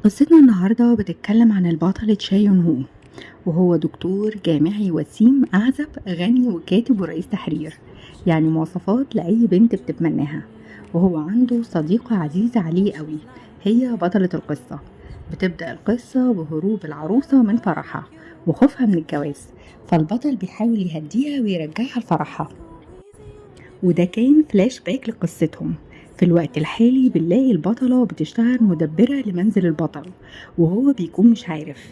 قصتنا النهاردة بتتكلم عن البطل تشا يون هو، وهو دكتور جامعي وسيم أعزب غني وكاتب ورئيس تحرير، يعني مواصفات لأي بنت بتتمناها. وهو عنده صديقة عزيزة عليه قوي، هي بطلة القصة. بتبدأ القصة بهروب العروسة من فرحها وخوفها من الجواز، فالبطل بيحاول يهديها ويرجعها لفرحها. وده كان فلاش باك لقصتهم. في الوقت الحالي بنلاقي البطلة بتشتغل مدبرة لمنزل البطل، وهو بيكون مش عارف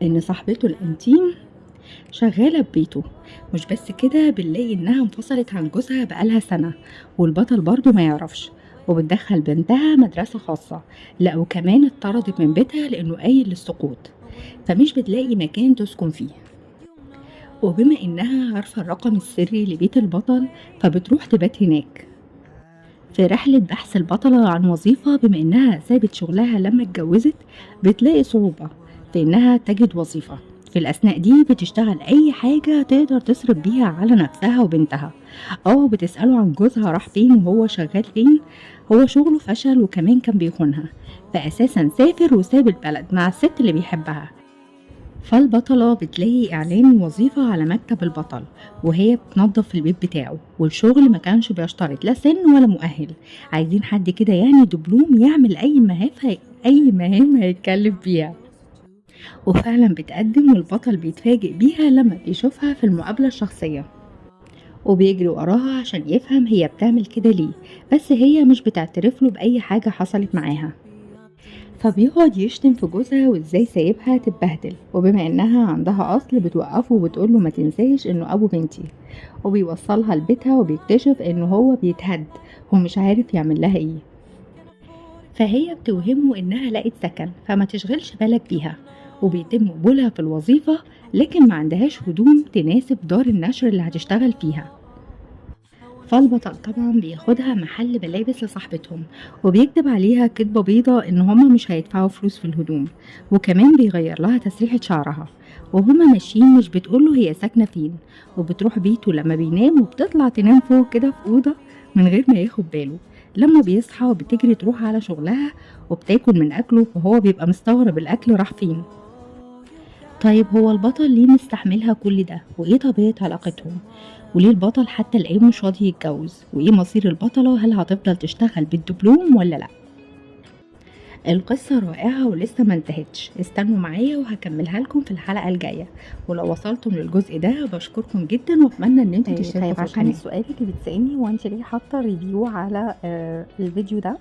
إن صاحبته الأنتيم شغالة ببيته. مش بس كده، بنلاقي إنها انفصلت عن جوزها بقالها سنة، والبطل برضه ما يعرفش. وبتدخل بنتها مدرسة خاصة، لا وكمان اتطردت من بيتها لأنه قايل للسقوط، فمش بتلاقي مكان تسكن فيه. وبما إنها عارفة الرقم السري لبيت البطل، فبتروح تبات هناك. في رحلة بحث البطلة عن وظيفة، بما إنها سابت شغلها لما اتجوزت، بتلاقي صعوبة في إنها تجد وظيفة. في الأثناء دي بتشتغل أي حاجة تقدر تصرف بيها على نفسها وبنتها، أو بتسأله عن جوزها راح فين وهو شغال فين. هو شغله فشل وكمان كان بيخونها، فأساسا سافر وساب البلد مع الست اللي بيحبها. فالبطلة بتلاقي إعلان وظيفة على مكتب البطل، وهي بتنظف البيت بتاعه، والشغل ما كانش بيشترط لا سن ولا مؤهل. عايزين حد كده يعني دبلوم يعمل أي مهام هيتكلف بيها. وفعلا بتقدم، والبطل بيتفاجئ بيها لما بيشوفها في المقابلة الشخصية، وبيجري وراها عشان يفهم هي بتعمل كده ليه. بس هي مش بتعترف له بأي حاجة حصلت معاها، فبيقعد يشتم في جوزها وازاي سايبها تتبهدل. وبما انها عندها اصل بتوقفه وبتقوله ما تنساش انه ابو بنتي، وبيوصلها لبيتها وبيكتشف انه هو بيتهد ومش عارف يعمل لها ايه. فهي بتوهمه انها لقت سكن فما تشغلش بالك بيها، وبيتم قبولها في الوظيفة، لكن ما عندهاش هدوم تناسب دار النشر اللي هتشتغل فيها. فالبطل طبعا بياخدها محل ملابس لصاحبتهم، وبيكدب عليها كدبة بيضة ان هما مش هيدفعوا فلوس في الهدوم، وكمان بيغير لها تسريحة شعرها. وهما ماشيين مش بتقوله هي ساكنة فين، وبتروح بيته لما بينام وبتطلع تنام فوق كده في أوضة من غير ما ياخد باله. لما بيصحى بتجري تروح على شغلها وبتاكل من أكله، وهو بيبقى مستغرب الأكل راح فين. طيب هو البطل ليه مستحملها كل ده، وايه طبيعة علاقتهم، وليه البطل حتى الآن مش راضي يتجوز، وايه مصير البطلة، هل هتفضل تشتغل بالدبلوم ولا لا؟ القصة رائعة ولسه ما انتهتش، استنوا معايا وهكملها لكم في الحلقة الجاية. ولو وصلتم للجزء ده بشكركم جدا، واتمنى ان انتوا تشتركوا طيب في عشان القناة. السؤال اللي بتسألني هو انت ليه حاطه ريفيو على الفيديو ده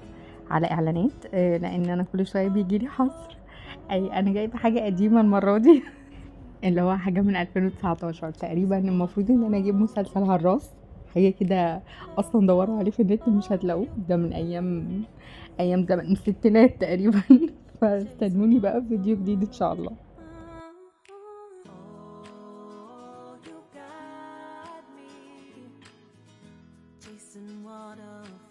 على اعلانات، لان انا كل شويه بيجي لي حظر. اي انا جايبه حاجه قديمه المره دي اللي هو حاجه من 2019 تقريبا. المفروض ان انا اجيب مسلسل هراس، حاجه كده. اصلا دوروا عليه في النت مش هتلاقوه، ده من ايام زمان من الستينات تقريبا فاستنوني بقى في فيديو جديد ان شاء الله. Chasing waterfalls.